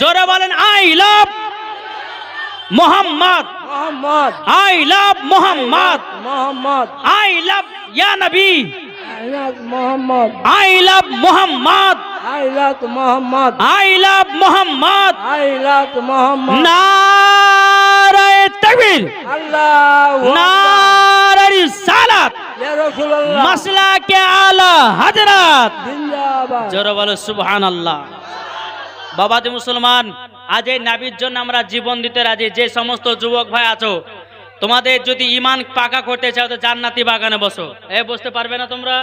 জোরে বলেন I love Muhammad, Muhammad, I love Muhammad, Muhammad, I love ইয়া নবী, মোহাম্মদ, আই লাভ মোহাম্মদ, আইলাত মোহাম্মদ, আই লাভ মোহাম্মদ। আইলাত মোহাম্মদ। নারায়ে তাকবীর, আল্লাহু আকবার। নারায়ে রিসালাত, ইয়া রাসূলুল্লাহ, মাসলাকে আলা হযরত। জিন্দাবাদ। জোরে বলো সুবহানাল্লাহ। বাবাজি মুসলমান, আজ এই নবীর জন্য আমরা জীবন দিতে রাজি। যে সমস্ত যুবক ভাই আছো, তোমাদের যদি ঈমান পাকা করতে চাও তো জান্নাতি বাগানে বসো। এই বসতে পারবে না তোমরা?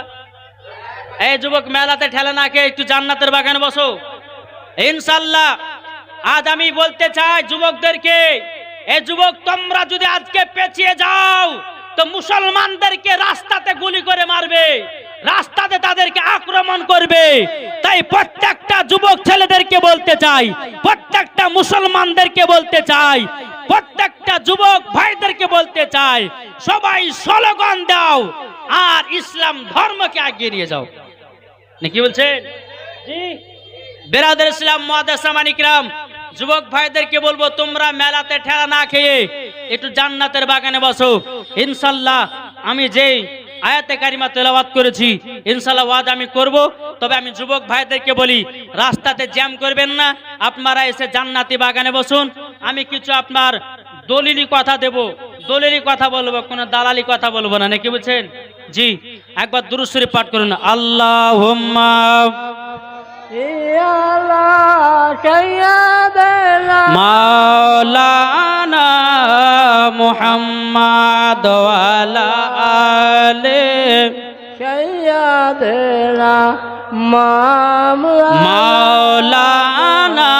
এই যুবক মেলাতে ঠেলে না খেয়ে একটু জান্নাতের বাগানে বসো ইনশাআল্লাহ। আজ আমি বলতে চাই যুবকদেরকে, এই যুবক তোমরা যদি আজকে পেছিয়ে যাও তো মুসলমানদেরকে রাস্তাতে গুলি করে মারবে, রাস্তাতে তাদেরকে আক্রমণ করবে। তাই প্রত্যেকটা যুবক ছেলেদেরকে বলতে চাই, প্রত্যেকটা মুসলমানদেরকে বলতে চাই, প্রত্যেকটা যুবক ভাইদেরকে বলতে চাই, সবাই স্লোগান দাও আর ইসলাম ধর্মকে এগিয়ে নিয়ে যাও। কি বলছেন? জি বেরাদার ইসলাম মুআদ্দাসামান ইকরাম, যুবক ভাইদেরকে বলবো তোমরা মেলাতে ঠেলা না খেয়ে একটু জান্নাতের বাগানে বসো ইনশাআল্লাহ। আমি যেই আয়াতে কারিমা তেলাওয়াত করেছি ইনশাআল্লাহ ওয়াজ আমি করব। তবে আমি যুবক ভাইদেরকে বলি রাস্তাতে জ্যাম করবেন না, আপনারা এসে জান্নাতি বাগানে বসুন। আমি কিছু আপনার দলিলি কথা দেব, দলিলি কথা বলবো, কোনো দালালি কথা বলবো না। নাকি বলছেন? জি একবার দুরূদ শরীফ পাঠ করুন। আল্লাহুম্মা ইয়া আল্লাহ সাইয়্যিদানা মাওলানা মুহাম্মদ ওয়া আলা আলি সাইয়্যিদানা মাওলানা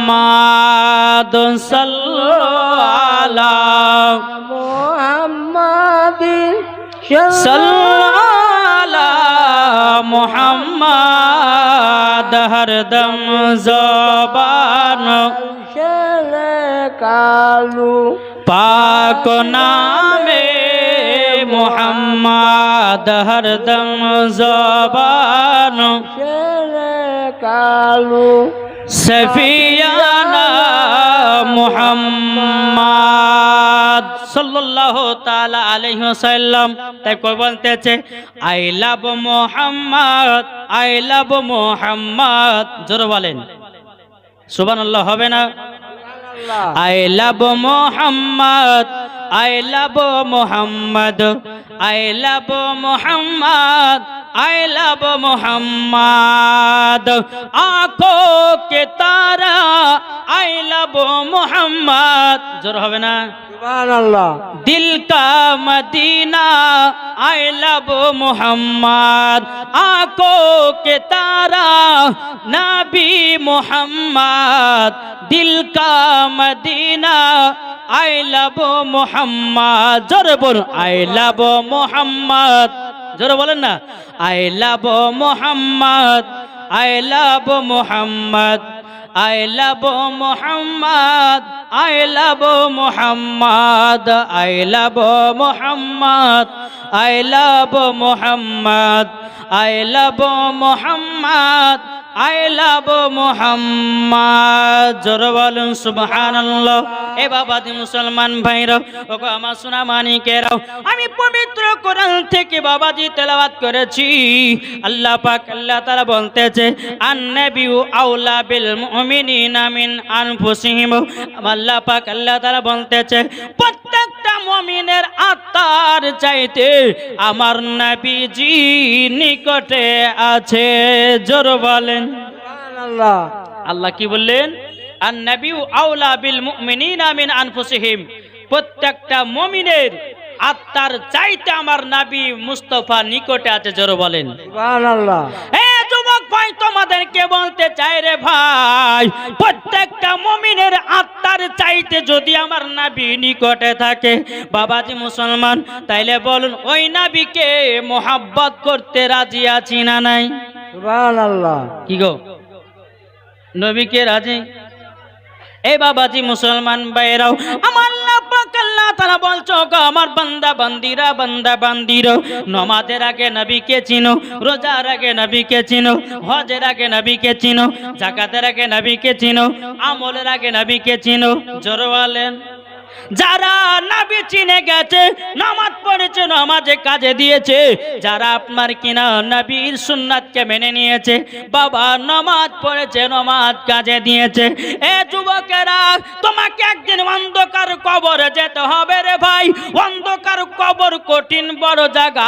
মুহাম্মদ সাল্লাল্লাহু আলা মুহাম্মাদিন সাল্লাল্লাহু মুহাম্মদ হরদম জবান কালু পাক নামে মুহাম্মদ হরদম জবান কালু সফিয়ানা মুহাম্মদ সাল্লাল্লাহু তাআলা আলাইহি ওয়াসাল্লাম। তাই কই বলতেছে I love Muhammad, I love Muhammad. জোরে বলেন সুবহানাল্লাহ, হবে না? I love Muhammad, I love Muhammad, I love Muhammad, I love Muhammad. आंखों के तारा आई लव मुहम्मद। जोर হবে না? সুবহানাল্লাহ। दिल का मदीना आई लव मुहम्मद। आंखों के तारा नबी मुहम्मद। दिल का मदीना आई लव मुहम्मद। जोर बोल आई लव मुहम्मद। जोर बोलेন না I love Muhammad, I love Muhammad, I love Muhammad, I love Muhammad, I love Muhammad, I love Muhammad, I love Muhammad, I love Muhammad. जोरे बोलুন সুবহানাল্লাহ। এ বাবাজি মুসলমান ভাইরা, ওগো আমার সোনা মানিকেরা, আমি পবিত্র কোরআন থেকে বাবাজি তেলাওয়াত করেছি। আল্লাহ পাক আল্লাহ তাআলা বলতেছে আন-নাবিয়্যু আওলা বিল মুমিনিনা মিন আনফুসিহিম। আল্লাহ পাক আল্লাহ তাআলা বলতেছে প্রত্যেকটা মুমিনের আত্মার চাইতে আমার নবীজি নিকটে আছে। জোরে বলেন সুবহানাল্লাহ। আল্লাহ কি বললেন? আন-নাবিয়্যু আওলা বিল মুমিনিনা মিন আনফুসিহিম। প্রত্যেকটা মুমিনের আত্মার চাইতে আমার নবী মুস্তাফা নিকটে আছে। জোরে বলেন সুবহানাল্লাহ। হে যুবক ভাই, তোমাদেরকে বলতে চাই রে ভাই, প্রত্যেকটা মুমিনের আত্মার চাইতে যদি আমার নবী নিকটে থাকে বাবাজি মুসলমান, তাইলে বলুন ওই নবীকে মোহাব্বত করতে রাজি আছি না নাই? সুবহানাল্লাহ। কি গো নবীকে রাজি? এই বাবাজি মুসলমান ভাইরাও, আমার আল্লাহ পাক আল্লাহ তাআলা বলছো গো আমার বান্দা বান্দিরা নামাজের আগে নবীকে চিনো, রোজার আগে নবীকে চিনো, হজের আগে নবীকে চিনো, যাকাতের আগে নবীকে চিনো, আমলের আগে নবীকে চিনো। জোরে বলেন। যারা নবী চিনে গেছে, নামাজ পড়েছে, নামাজে কাজে দিয়েছে, যারা আপনার কিনা নবীর সুন্নাতকে মেনে নিয়েছে, বাবা নামাজ পড়েছে, নামাজ কাজে দিয়েছে। এ যুবকেরা, তোমাকে একদিন অন্ধকার কবরে যেতে হবে রে ভাই। অন্ধকার কবর কঠিন বড় জায়গা।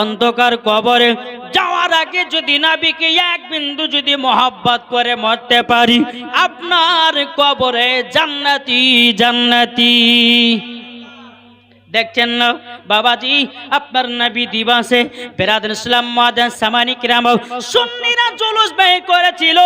অন্ধকার কবরে যাওয়ার আগে যদি নবীকে এক বিন্দু যদি মহব্বত করে মরতে পারি, আপনার কবরে জান্নাতি জান্নাতি। দেখছেন না বাবাজি, আপনার নবী দিবসে বেরাদর ইসলাম মাদান সামানি কিরাম সুন্নিরা জুলুস বের করেছিল।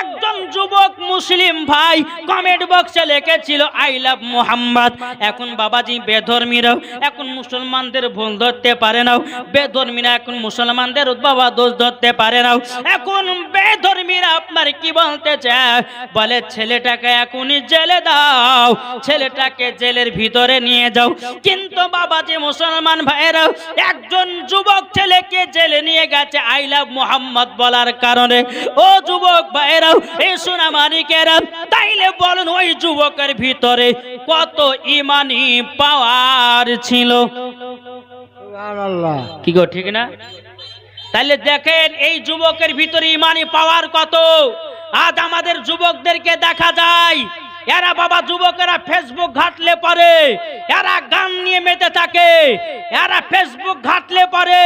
একজন যুবক মুসলিম ভাই কমেন্ট বক্সে লিখেছিল আই লাভ মুহাম্মদ। এখন বাবাজি বেধর্মীরা এখন মুসলমানদের ভুল ধরতে পারে না, বেধর্মীরা এখন মুসলমানদের বাবা দোষ ধরতে পারে না। এখন বেধর্মীরা আপনার কি বলতে চায়, বলে ছেলেটাকে এখনই জেলে দাও, ছেলেটাকে জেলের ভিতরে নিয়ে যাও। কিন্তু বাবাজি মুসলমান ভাইয়েরা, একজন যুবক ছেলেকে জেলে নিয়ে গেছে আই লাভ মুহাম্মদ বলার কারণে। ও যুবক ভাইয়েরা, এই সোনা মানিকেরা, তাইলে বলুন ওই যুবকের ভিতরে কত ইমানি পাওয়ার ছিল? সুবহানাল্লাহ। কি গো ঠিক না? তাইলে দেখেন এই যুবকের ভিতরে ইমানি পাওয়ার কত। আজ আমাদের যুবকদেরকে দেখা যায়, এরা বাবা যুবকেরা ফেসবুক ঘাটলে পরে, এরা গান নিয়ে মেতে থাকে, এরা ফেসবুক ঘাটলে পরে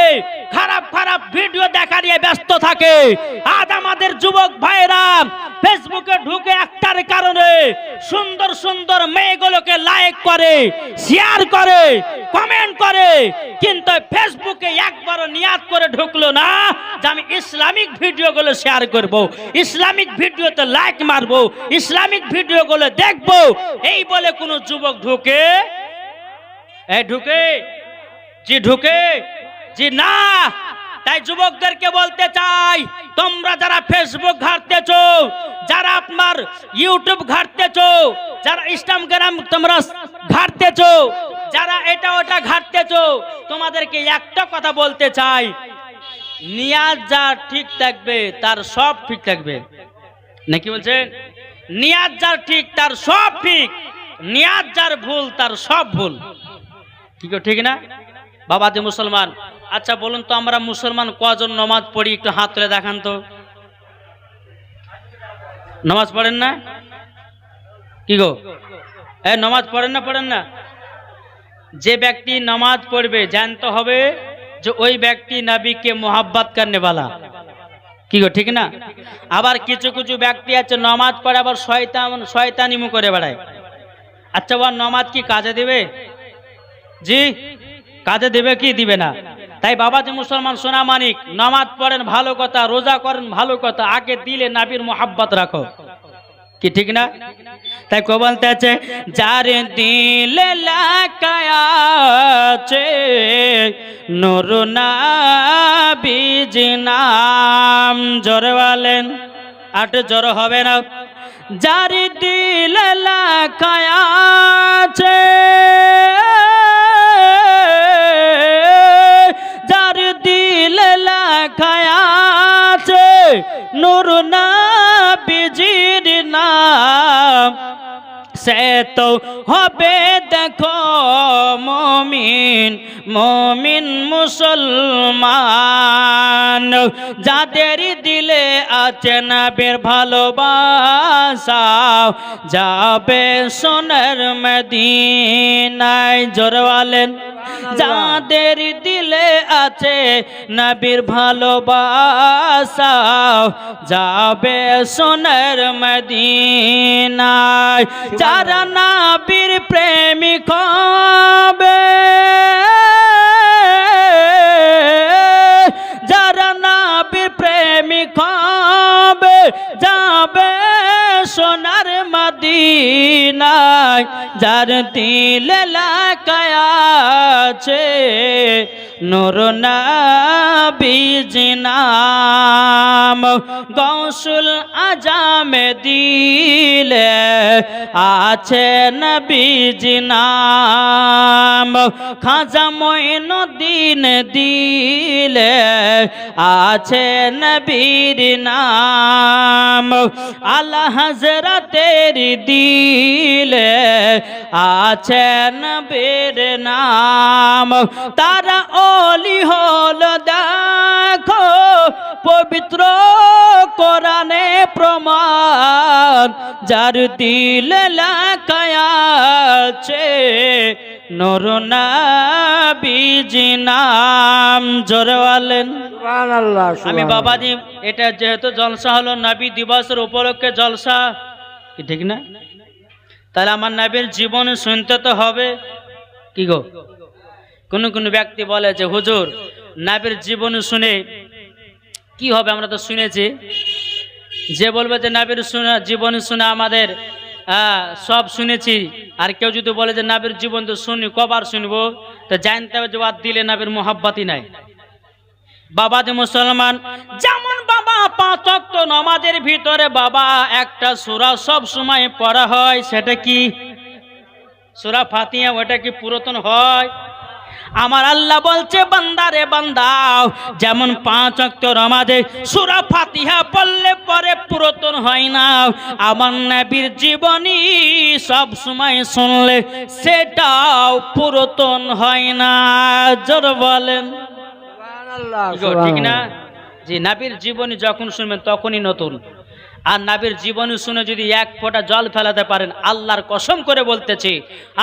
খারাপ খারাপ ভিডিও দেখা নিয়ে ব্যস্ত থাকে। আজ আমাদের যুবক ভাইরা ফেসবুকে ঢুকে একটার কারণে সুন্দর সুন্দর মেয়েগুলোকে লাইক করে, শেয়ার করে, কমেন্ট করে, কিন্তু ফেসবুকে একবারও নিয়াত করে ঢুকলো না যে আমি ইসলামিক ভিডিওগুলো শেয়ার করব, ইসলামিক ভিডিওতে লাইক মারবো, ইসলামিক ভিডিওগুলো দেখবো। এই বলে কোন যুবক ঢুকে? ঢুকে? জি ঢুকে? জি না। তাই যুবকদেরকে বলতে চাই, তোমরা যারা ফেসবুক ঘাটতেছো, যারা আপনার ইউটিউব ঘাটতেছো, যারা ইনস্টাগ্রাম তোমরা ঘাটতেছো, যারা এটা ওটা ঘাটতেছো, তোমাদেরকে একটা কথা বলতে চাই, নিয়াত যার ঠিক থাকবে তার সব ঠিক থাকবে। নাকি বলছেন? নিয়াত যার ঠিক তার সব ঠিক, নিয়াত যার ভুল তার সব ভুল। কি ঠিক না বাবা যে মুসলমান? আচ্ছা বলুন তো, আমরা মুসলমান কজন নামাজ পড়ি? একটু হাত তুলে দেখান তো। নামাজ পড়েন না? কি গো, নামাজ পড়েন না? পড়েন না? যে ব্যক্তি নামাজ পড়বে জানতে হবে যে ওই ব্যক্তি নবীকে মোহাব্বত করনে वाला। কি গো ঠিক না? আবার কিছু কিছু ব্যক্তি আছে নামাজ পড়ে আবার শয়তানিমু করে বেড়ায়। আচ্ছা ওর নামাজ কি কাজে দেবে? জি কাজে দেবে কি দিবে না? তাই বাবা যে মুসলমান সোনা মানিক, নামাজ পড়েন ভালো কথা, রোজা করেন ভালো কথা, আগে দিলে নবীর মোহাব্বত রাখো। কি ঠিক না? তাই কো বলতে আছে, যার দিলে লাগায়া আছে নূর নবীর নাম। জোরে বলেন, আট জোর হবে না। যার দিলে লাগায়া আছে, যার দিলে লাগায়া আছে নূর নবীর নাম, সে তো হবে দেখো মুমিন, মুমিন মুসলমান। যাদের দিলে আছে নবীর ভালোবাসা, যাবে সোনার মদিনায়। জোরে বলেন, যাদের দিলে আছে নবীর ভালোবাসা, যাবে সোনার মদিনায়। যারা নবীর প্রেমিক হবে, যারা নবীর প্রেমিক হবে, যাবে সোনার মদিনায়। যার দিলে লাগায়া আছে নূর নবীজি নাম গৌসুল আজামে দিলে আছে নবীজি নাম খাজা মঈনুদ্দিন দিলে আছে নবীর নাম আলা হযরতের দিলে আছে নবীর নাম তারা ওলি হলো দেখো পবিত্র কোরআনে প্রমাণ যার দিলে লেখা আছে নূর নবীজি নাম জোরে বলেন সুবহানাল্লাহ আমি বাবাজি এটা যেহেতু জলসা হলো নবী দিবসের উপলক্ষে জলসা কি ঠিক না তাহলে আমার নবীর জীবন শুনতে তো হবে কি গো কোন ব্যক্তি বলে যে হুজুর নবীর জীবন শুনে কি হবে আমরা তো শুনেছি যে বলবে যে নবীর জীবন শুনে আমাদের সব শুনেছি আর কেউ যদি বলে যে নবীর জীবন তো শুনি কবার শুনবো তো জানতে হবে যে বাদ দিলে নবীর মোহাব্বতই নাই বাবা যে মুসলমান যেমন বাবা 5 ওয়াক্ত নামাজের ভিতরে বাবা একটা সূরা সব সময় পড়া হয় সেটা কি সূরা ফাতিহা ওটা কি পুরাতন হয় আমার আল্লাহ বলছে বান্দারে বান্দাও যেমন 5 ওয়াক্ত নামাজে সূরা ফাতিহা পড়লে পরে পুরাতন হয় না আমার নবীর জীবনী সব সময় শুনলে সেটাও পুরাতন হয় না জোরে বলেন ঠিক না যে নবীর জীবনী যখন শুনবেন তখনই নতুন আর নবীর জীবনী শুনে যদি এক ফোঁটা জল ফেলাতে পারেন আল্লাহর কসম করে বলতেছি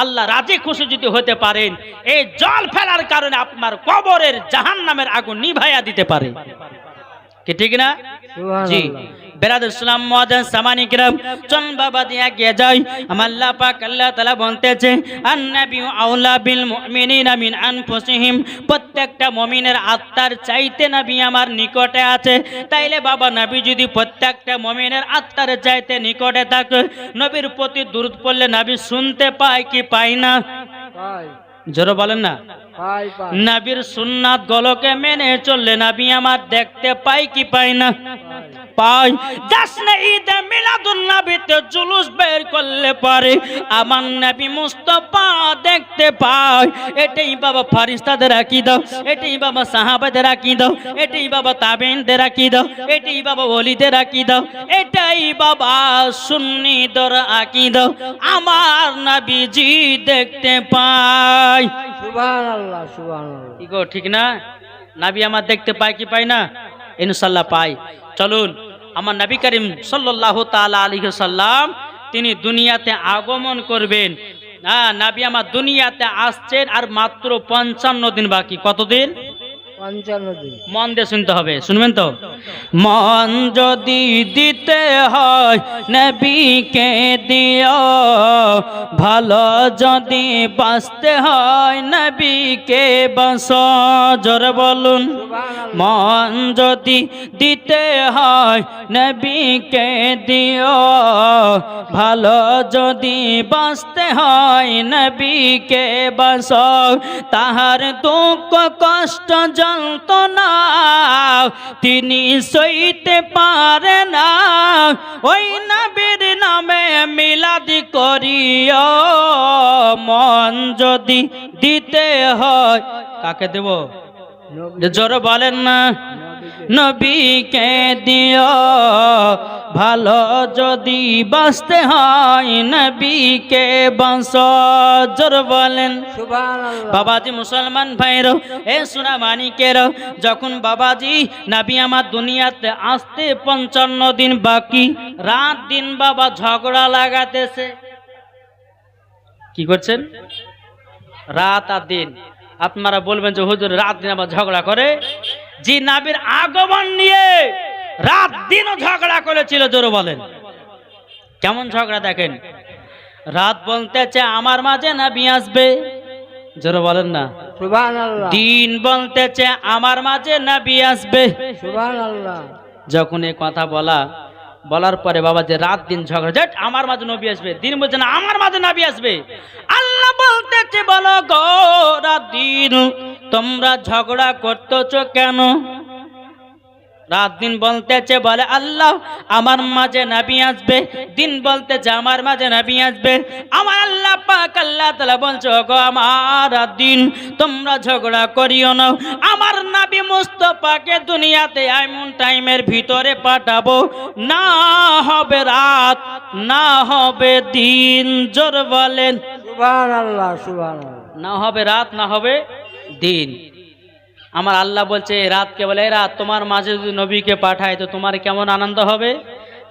আল্লাহ রাজি খুশি যদি হতে পারেন এই জল ফেলার কারণে আপনার কবরের জাহান্নামের আগুন নিভাইয়া দিতে পারে কি ঠিক না জি বেরাদ ইসলাম মুআজ্জাজ সামানি কিরাম চল বাবা দিয়ে এগিয়ে যাই আমার আল্লাহ পাক আল্লাহ তাআলা বলতেছে আন-নাবী আউলা বিল মুমিনিনা মিন আনফুসিহিম প্রত্যেকটা মুমিনের আত্মার চাইতে নবী আমার নিকটে আছে তাইলে বাবা নবী যদি প্রত্যেকটা মুমিনের আত্মার চাইতে নিকটে থাকে নবীর প্রতি দরুদ পড়লে নবী শুনতে পায় কি পায় না পাই জোরে বলেন না পাই পাই নবীর সুন্নাত গুলোকে মেনে চললে নবী আমার দেখতে পাই কি পাই না পাই জাসনে ঈদে মিলাদুন নবীতে জুলুস বের করলে পারে আমার নবী মুস্তাফা দেখতে পাই এটাই বাবা ফেরেশতাদের আকীদা এটাই বাবা সাহাবাদের আকীদা এটাই বাবা তাবেঈনদের আকীদা এটাই বাবা ওলিদের আকীদা এটাই বাবা সুন্নিদের আকীদা আমার নবীজি দেখতে পাই সুবহানাল্লাহ সুবহানাল্লাহ কি গো ঠিক না নবী আমার দেখতে পায় কি পায় না ইনশাআল্লাহ পাই চলুন আমার নবী করিম সাল্লাল্লাহু তাআলা আলাইহি সাল্লাম তিনি দুনিয়াতে আগমন করবেন নবী আমার দুনিয়াতে আসছেন আর মাত্র 55 দিন বাকি কতদিন 55 দিন মন দিয়ে শুনতে হবে শুনবেন তো মন যদি দিতে হয় নবীকে দিও ভালো যদি বাঁচতে হয় নবীকে বাঁচো জোরে বলুন মন যদি দিতে হয় নবীকে দিও ভালো যদি বাঁচতে হয় নবীকে বাঁচো তাহার দুঃখ কষ্ট যন্ত্রণা তিনি সইতে পারে না ওই নবীর নামে মিলাদি করিও মন যদি দিতে হয় কাকে দেব জোরে বলেন না নবীকে দিও ভালো যদি বাঁচতে হয় নবীকে বাঁচো জোরে বলেন সুবহানাল্লাহ বাবাজি মুসলমান ভাইরো এ সোনা মানিকেরও যখন বাবাজি নবী আমার দুনিয়াতে আসতে 55 দিন বাকি রাত দিন বাবা ঝগড়া লাগাতেছে কি করছেন রাত আর দিন আপনারা বলবেন যে হুজুর রাত দিন আবার ঝগড়া করে জি নবীর আগমন নিয়ে রাত দিনও ঝগড়া করেছিল জোরে বলেন কেমন ঝগড়া দেখেন রাত বলতেছে আমার মাঝে নবী আসবে জোরে বলেন না সুবহানাল্লাহ দিন বলতেছে আমার মাঝে নবী আসবে সুবহানাল্লাহ যখন এই কথা বলার পরে বাবা যে রাত দিন ঝগড়া জট আমার মাঝে নবী আসবে দিন বলছে না আমার মাঝে নবী আসবে আল্লাহ বলতেছে বলো গো রাত দিন তোমরা ঝগড়া করতেছ কেন? রাত দিন বলতেছে, বলে আল্লাহ আমার মাঝে নবী আসবে, দিন বলতেছে আমার মাঝে নবী আসবে। আমার আল্লাহ পাক আল্লাহ তাআলা বলছে, গো আমার দিন তোমরা ঝগড়া করিও না, আমার নবী মুস্তাফাকে দুনিয়াতে এমন টাইমের ভিতরে পাঠাবো, না হবে রাত না হবে দিন। জোর বলেন সুবহানাল্লাহ, সুবহানাল্লাহ। না হবে রাত না হবে দিন। আমার আল্লাহ বলছে রাতকে, বলে রাত তোমার মাঝে যদি নবীকে পাঠায় তো তোমার কেমন আনন্দ হবে?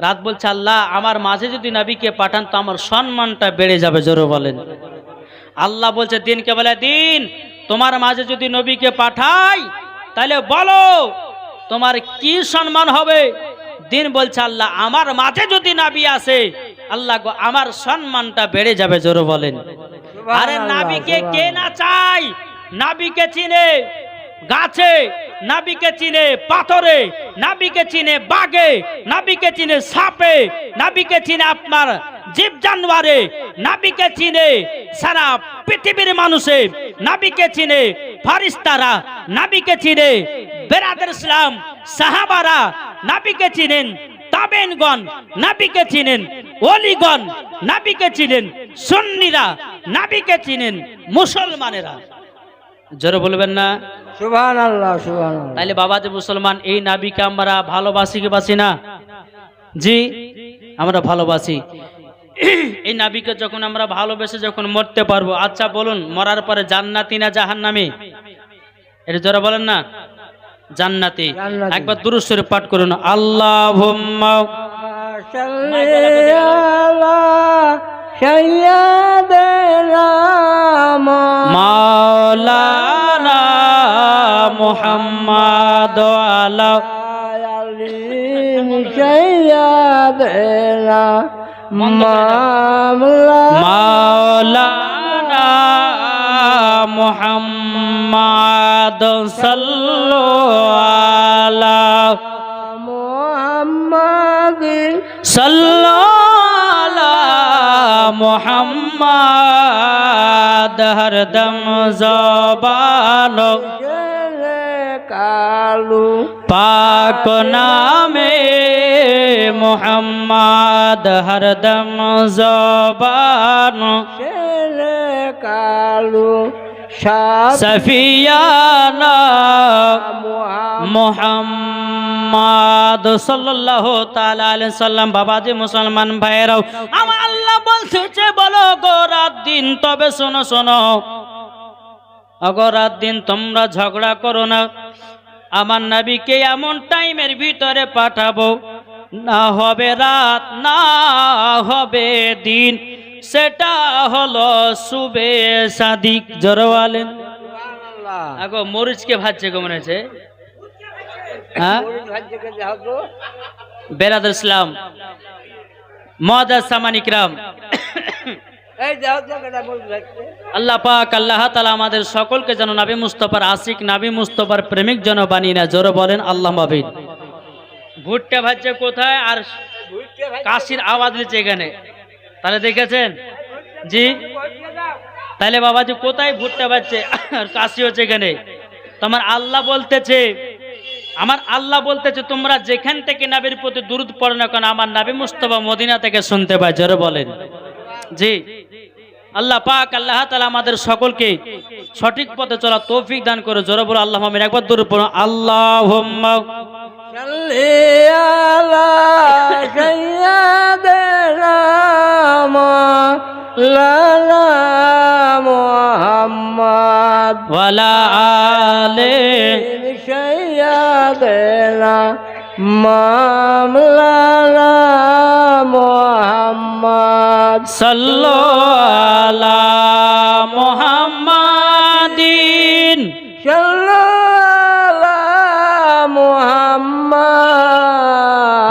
রাত বলছে আল্লাহ আমার মাঝে যদি নবীকে পাঠান তো আমার সম্মানটা বেড়ে যাবে। জোরে বলেন। আল্লাহ বলছে দিনকে, বলে দিন তোমার মাঝে যদি নবীকে পাঠাই তাহলে বলো তোমার কি সম্মান হবে? দিন বলছে আল্লাহ আমার মাঝে যদি নবী আসে আল্লাহ গো আমার সম্মানটা বেড়ে যাবে। জোরে বলেন। আরে নবীকে কে না চাই? নবীকে চিনে গাছে, নবীকে চিনে পাথরে, নবীকে চিনে বাগে, নবীকে চিনে সাপে, নবীকে চিনে আপনার জীব জানোয়ারে, নবীকে চিনে সারা পৃথিবীর মানুষে, নবীকে চিনে ফারিস্তারা, নবীকে চিনে বেরাদর ইসলাম সাহাবারা, নবীকে চিনেন তাবেনগণ, নবীকে চিনেন ওলিগণ, নবীকে চিনেন সুন্নিরা, নবীকে চিনেন মুসলমানেরা। জোরে বলবেন না সুবহানাল্লাহ, সুবহানাল্লাহ। তাইলে বাবা যে মুসলমান এই নবীকে আমরা ভালোবাসি কি বাসি না? জি আমরা ভালোবাসি। এই নবীকে যখন আমরা ভালোবেসে যখন মরতে পারবো, আচ্ছা বলুন মরার পরে জান্নাতি না জাহান্নামী? এটা জোরে বলেন না। জান্নাতি। জান্নাতি। একবার দুরূদ শরীফ পাঠ করুন। আল্লাহুম্মা সাল্লি আলা সাইয়্যিদিনা মাওলানা মুহাম্মাদ আলা আলি সাইয়্যিদিনা মাওলানা মুহাম্মাদ সাল্লাল্লাহু আলা মুহাম্মাদিন সাল্লাল্লাহু মুহাম্মাদ হরদম জবান কালু পাক নামে মুহাম্মাদ হরদম জবান কালু সফিয়ানা মুহাম্মাদ সাল্লাল্লাহু তাআলা আলাইহি সাল্লাম। বাবাজি মুসলমান ভাইরাও, আমার আল্লাহ বলছে বলো গো রাত দিন, তবে শোনো শোনো আগো রাত দিন তোমরা ঝগড়া করো না, আমার নবীকে এমন টাইমের ভিতরে পাঠাবো, না হবে রাত না হবে দিন, সেটা হলো সুবে সাদিক। জোরওয়ালেন আগো মরিচকে ভাজছে গো মনে হচ্ছে। হ্যাঁ বেরাদর ইসলাম মুআজ্জাজ সামানি কিরাম, আল্লাহ পাক আল্লাহ তাআলা আমাদের সকলকে যেন নবী মুস্তাফার আশিক, নবী মুস্তাফার প্রেমিক যেন বানিয়ে না। জোরে বলেন আল্লাহুম্মা আমিন। ভুট্টা ভাজছে কোথায় আর কাশির আওয়াজ দিচ্ছে এখানে, তাহলে দেখেছেন? জি তাহলে বাবাজি কোথায় ভুট্টা ভাজছে আর কাশি হচ্ছে এখানে? তোমার আল্লাহ বলতেছে, আমার আল্লাহ বলতেছে তোমরা যেখান থেকে নবীর প্রতি দুরূদ পড়ো না কেন আমার নবী মুস্তাফা মদিনা থেকে শুনতে পায়। জোরে বলেন। জি আল্লাহ পাক আল্লাহ তাআলা আমাদের সকলকে সঠিক পথে চলা তৌফিক দান করে। জোরে বলো আল্লাহুম্মা আমিন। একবার দুরূদ পড়ো। আল্লাহুম্মা সাল্লি আলা সাইয়্যিদিনা মাওলানা মুহাম্মাদ ওয়ালা আলে সাইয়্যিদিনা মাওলানা মুহাম্মাদ সাল্লাল্লাহু আলা মুহাম্মাদিন সাল্লাল্লাহু মুহাম্মাদ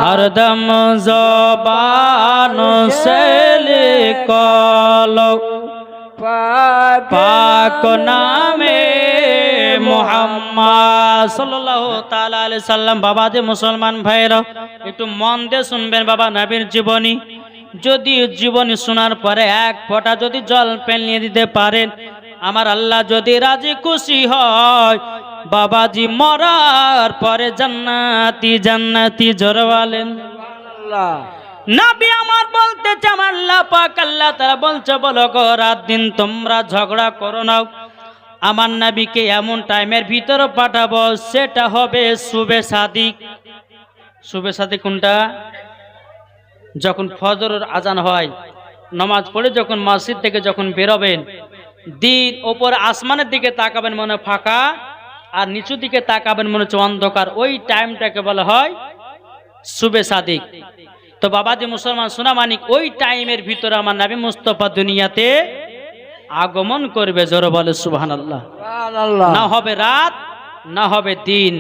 হরদম জবান সে লিখলো পাক নামে মুহাম্মদ সাল্লাল্লাহু তাআলা আলাইহি সাল্লাম। বাবা যে মুসলমান ভাইরা একটু মন দিয়ে শুনবেন বাবা নবীর জীবনী। যদি জীবনী শোনার পরে এক ফোঁটা যদি জল পেল নিয়ে দিতে পারেন আমার আল্লাহ যদি রাজি খুশি হয় বাবাজি মরার পরে জান্নাতি জান্নাতি জোরে বলেন আল্লাহ নবী আমার বলতেছে আমার আল্লাহ পাক আল্লাহ তাআলা বলছে বলো গো রাত দিন তোমরা ঝগড়া করো না আমার নবীকে এমন টাইমের ভিতরে পাঠাবো সেটা হবে শুবে সাদিক। শুবে সাদিক কোনটা? যখন ফজরের আজান হয় নামাজ পড়ে যখন মসজিদ থেকে যখন বেরোবেন দিন ওপর আসমানের দিকে তাকাবেন মনে ফাঁকা আর নিচু দিকে তাকাবেন মনে হচ্ছে অন্ধকার, ওই টাইমটাকে বলা হয় শুবে সাদিক। তো বাবাজি মুসলমান সোনা মানিক ওই টাইমের ভিতরে আমার নবী মুস্তাফা দুনিয়াতে আগমন করবে। জোরে বলে সুবহানাল্লাহ। সুবহানাল্লাহ। না হবে রাত না হবে দিন।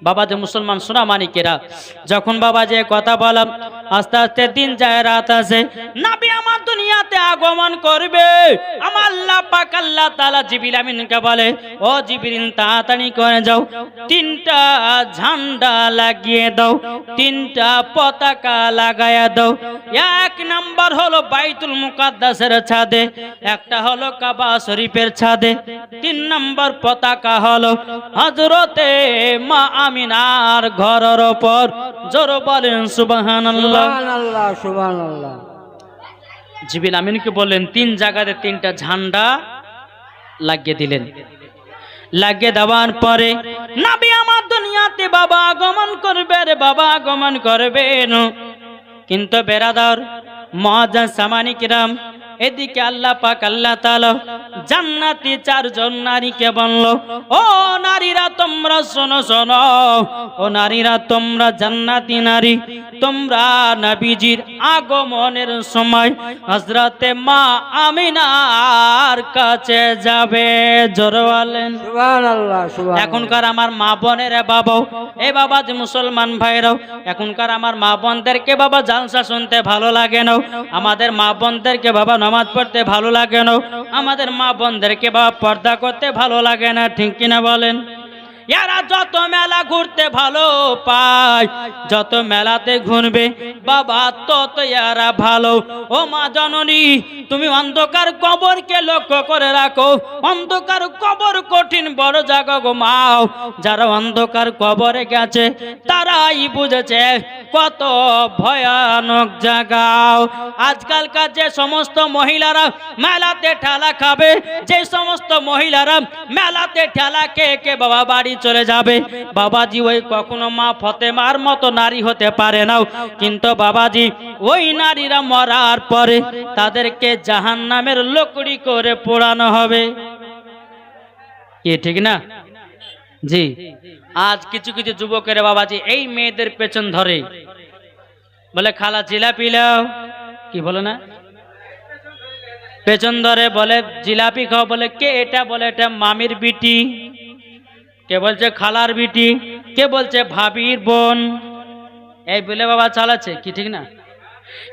বাবাজি মুসলমান সোনা মানিকেরা যখন বাবাজি কথা বললাম আস্তে আস্তে দিন যায় রাত আসে নবী আমার দুনিয়াতে আগমন করবে। আমার আল্লাহ পাক আল্লাহ তাআলা জিবরিল আমিনকে বলে ও জিবরিল তাড়াতাড়ি করে যাও তিনটা ঝান্ডা লাগিয়ে দাও, তিনটা পতাকা লাগায়া দাও। এক নাম্বার হলো বাইতুল মুকাদ্দাসের ছাদে, একটা হলো কাবা শরীফের ছাদে, তিন নাম্বার পতাকা হলো হযরতে মা আমিনার ঘরের উপর। জোরে বলেন সুবহানাল্লাহ। সুবহানাল্লাহ সুবহানাল্লাহ। জিবরিল আমিনকে বললেন তিন জায়গাতে তিনটা ঝান্ডা লাগিয়ে দিলেন। লাগিয়ে দেওয়ার পরে নবী আমার দুনিয়াতে বাবা আগমন করবে রে বাবা আগমন করবেন। কিন্তু বেরাদার মুআজ্জাজ সামানি কিরাম এদিকে আল্লাহ পাক আল্লাহ তাআলা জান্নাতি চারজন নারীকে বলল ও নারীরা তোমরা শোনো শোনো, ও নারীরা তোমরা জান্নাতি নারী, তোমরা নবীজির আগমনের সময় হযরতে মা আমিনার কাছে যাবে। জোরে বলেন সুবহানাল্লাহ সুবহানাল্লাহ। এখনকার আমার মা বোনের বাবা এ বাবা যে মুসলমান ভাইরাও এখনকার আমার মা বোনদেরকে বাবা জালসা শুনতে ভালো লাগে না, আমাদের মা বোনদেরকে বাবা নামাজ পড়তে ভালো লাগে না, আমাদের মা বোনদেরকে বাবা পর্দা করতে ভালো লাগে না, ঠিক কিনা বলেন? এরা যত মেলা ঘুরতে ভালো পায়, যত মেলাতে ঘুরবে বাবা তত এরা ভালো। ও মা জননী তুমি অন্ধকার কবরকে লক্ষ্য করে রাখো, অন্ধকার কবর কঠিন বড় জায়গা গো মাও। যারা অন্ধকার কবরে গেছে তারাই বুঝেছে কত ভয়ানক জায়গাও। আজকালকার যে সমস্ত মহিলারা মেলাতে ঠেলা খাবে, যে সমস্ত মহিলারা মেলাতে ঠেলা খেয়ে কে বাবা বাড়ি চলে যাবে, বাবাজি ওই কখনো মা ফতেমার মতো নারী হতে পারে না। কিন্তু বাবাজি ওই নারীরা মরার পরে তাদেরকে জাহান্নামের লকড়ি করে পোড়ানো হবে। কি ঠিক না? জি আজ কিছু কিছু যুবকেরা বাবাজি এই মেয়েদের পেছন ধরে বলে খালা জিলাপি লাও, কি বলে না পেছন ধরে বলে জিলাপি খাও, বলে কে এটা, বলে এটা মামির বিটি, কে বলছে খালার বিটি, কে বলছে ভাবির বোন, এই বলে বাবা চালাচ্ছে। কি ঠিক না?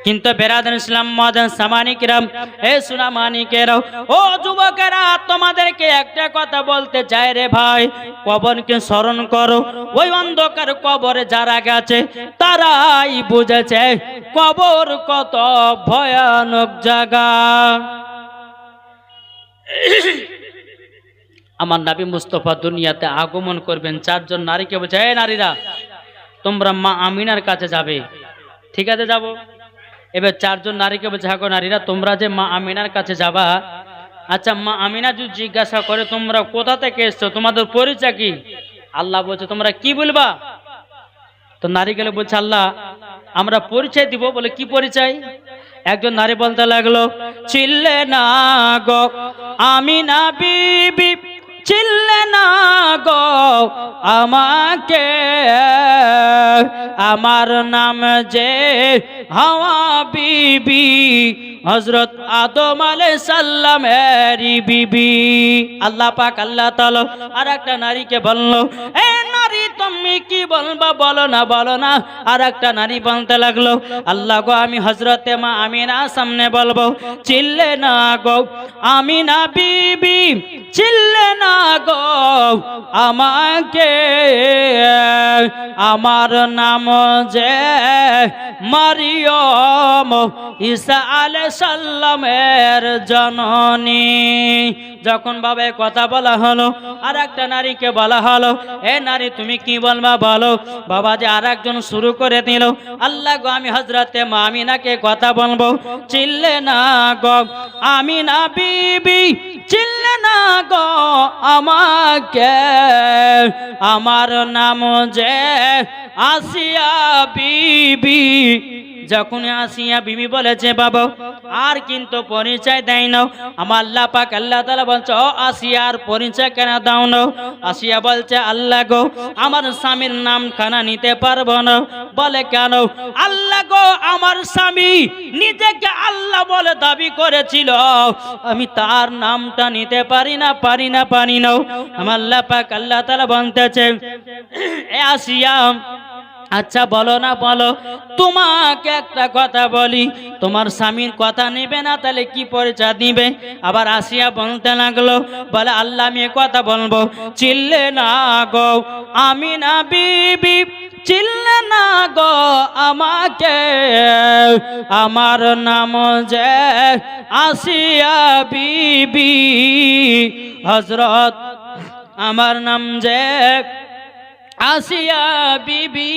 কিন্তু বেরাদার ইসলাম মুআজ্জাজ সামানি কিরাম এ সোনা মানিকেরাও ও যুবকেরা তোমাদেরকে একটা কথা বলতে চাই রে ভাই, কবরকে স্মরণ করো। ওই অন্ধকার কবরে যারা গেছে তারাই বুঝেছে কবর কত ভয়ানক জায়গা। আমার নবী মুস্তাফা দুনিয়াতে আগমন করবেন, চারজন নারীকে বলছে এই নারীরা তোমরা মা আমিনার কাছে যাবে। ঠিক আছে যাব। এবার চারজন নারীকে বলছে হ্যাঁ গো নারীরা তোমরা যে মা আমিনার কাছে যাবা, আচ্ছা মা আমিনা যদি জিজ্ঞাসা করে তোমরা কোথা থেকে এসছো, তোমাদের পরিচয় কি? আল্লাহ বলছে তোমরা কি বলবা? তো নারী গেলে বলছে আল্লাহ আমরা পরিচয় দিব। বলে কি পরিচয়? একজন নারী বলতে লাগলো চিল্লে না গো আমিনা বিবি, চিল্লে না গো আমাকে, আমার নাম যে হাওয়া বিবি, হযরত আদম আলাইহিস সালামেরই বিবি। আল্লাহ পাক আল্লাহ তাআলা আর একটা নারীকে বললো এ নারী তুমি কি বলবা বলো না বলো না। আর একটা নারী বলতে লাগলো আল্লাহ গো আমি হযরতে মা আমিনা সামনে বলবো, চিল্লে না গো আমিনা বিবি, চিল্লে না গো আমাকে, আমার নাম যে মারিয়ম মারিয়ম ঈসা আলাইহিস সালামের জননী। যখন বাবা এই কথা বলা হলো, আর একটা নারীকে বলা হলো, এ নারী তুমি কি বলবা বলো। বাবা যে আর একজন শুরু করে দিল, আল্লাহ গো আমি হযরতে মা আমিনাকে কথা বলবো। চিল্লে না গো আমিনা বিবি, চিল্লে না গো আমাকে, আমার নাম যে আসিয়া বিবি। যখন আসিয়া বিবি বলেছে বাবা আর কিন্তু পরিচয় দেয় না, আমার আল্লাহ পাক আল্লাহ তাআলা বলছে ও আসিয়ার পরিচয় কেন দাও না। আসিয়া বলছে আল্লাহ গো আমার স্বামীর নাম খানা নিতে পারবো না। বলে কেন? আল্লাহ গো আমার স্বামী নিজেকে আল্লাহ বলে দাবি করেছিল, আমি তার নামটা নিতে পারি না। আমার আল্লাহ পাক আল্লাহ তাআলা বলতেছে এ আসিয়া আচ্ছা বলো না বলো, তোমাকে একটা কথা বলি, তোমার স্বামীর কথা নেবে না তাহলে কি পরিচয় দিবে? আবার আসিয়া বলতে লাগলো, বলে আল্লাহ আমি কথা বলবো। চিল্লে না গো আমিনা বিবি, চিল্লে না গো আমাকে, আমার নাম যে আসিয়া বিবি। হযরত আমার নাম যে আসিয়া বিবি,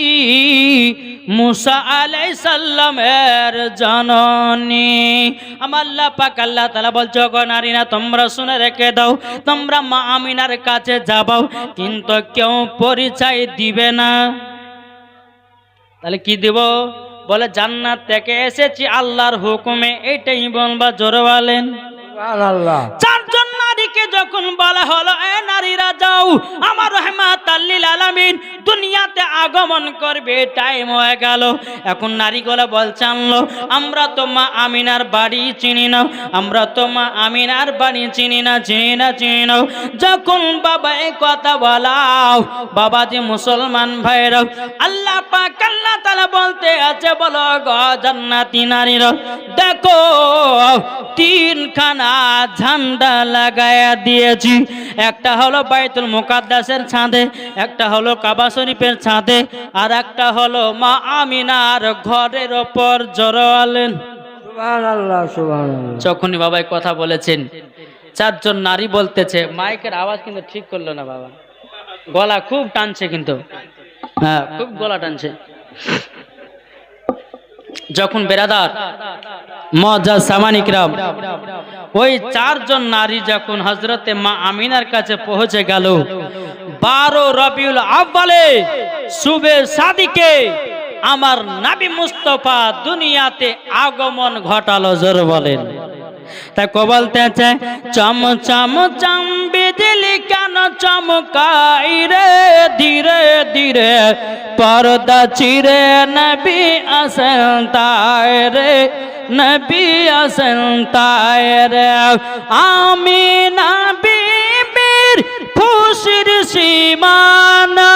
মুসা আলাইহিস সালামের জননী। আমার আল্লাহ পাক আল্লাহ তাআলা বলছো গো নারীরা তোমরা শুনে রেখে দাও, তোমরা মা আমিনার কাছে যাবাও কিন্তু কেউ পরিচয় দিবে না। তাহলে কি দিব? বলে জান্নাত থেকে এসেছি আল্লাহর হুকুমে, এটাই বলবা। জোরে বলেন সুবহানাল্লাহ। চারজন নারীকে যখন বলা হলো এ নারীরা যাও, আমার রাহমাতাল লিল আলামিন দুনিয়াতে আগমন করবে, টাইম হয়ে গেল। এখন নারীগুলো বলছে আনলো আমরা তো মা আমিনার বাড়ি চিনি না, আমরা তো মা আমিনার বাড়ি চিনি না। যখন বাবা এই কথা বলাও, বাবা যে মুসলমান ভাইরা আল্লাহ পাক আল্লাহ তাআলা বলতে আছে বলো গো জান্নাতি নারীরা দেখো তিনখানা ঝান্ডা লাগায়া দিয়েছি, একটা হলো বাইতুল মুকাদ্দাসের ছাদে, একটা হলো কাবা শরীফের ছাদে, আর একটা হলো মা আমিনার ঘরের ওপর। জড়ালেন সুবহানাল্লাহ সুবহানাল্লাহ। যখনই বাবা কথা বলেছেন চারজন নারী বলতেছে, মাইকের আওয়াজ কিন্তু ঠিক করলো না বাবা, গলা খুব টানছে কিন্তু, হ্যাঁ খুব গলা টানছে। যখন বেরাদার মুআজ্জাজ সামানি কিরাম ওই চারজন নারী যখন হযরতে মা আমিনার কাছে পৌঁছে গেল, 12 রবিউল আউয়ালে শুবে সাদিকে আমার নবী মুস্তাফা দুনিয়াতে আগমন ঘটালো। জোরে বলেন। তাই কো বলতেছে চম চম চম বিজলি কেন চমকাই রে, ধীরে ধীরে পর্দা চিরে নবী আসেন তাই রে, নবী আসেন তাই রে। আমিনা বিবির খুশির সীমানা,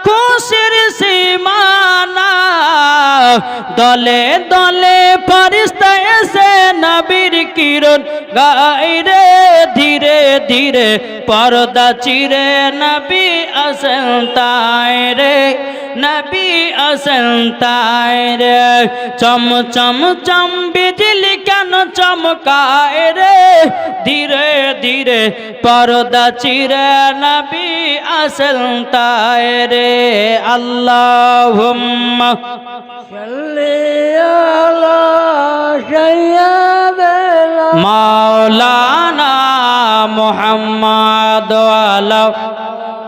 খুশির সীমানা, দলে দলে ফেরেশতা এসে নবীর কিরণ গায় রে, ধীরে ধীরে পর্দা চিরে নবী আসেন তাই রে, নবী আসেন তাই রে। চম চম চম বিজলি কেন চমকায় রে, ধীরে ধীরে পর্দা চিরে নবী আসেন তাই রে। আল্লাহুম্মা সাল্লি আলা সাইয়্যিদিনা মাওলানা মুহাম্মদ ওয়ালা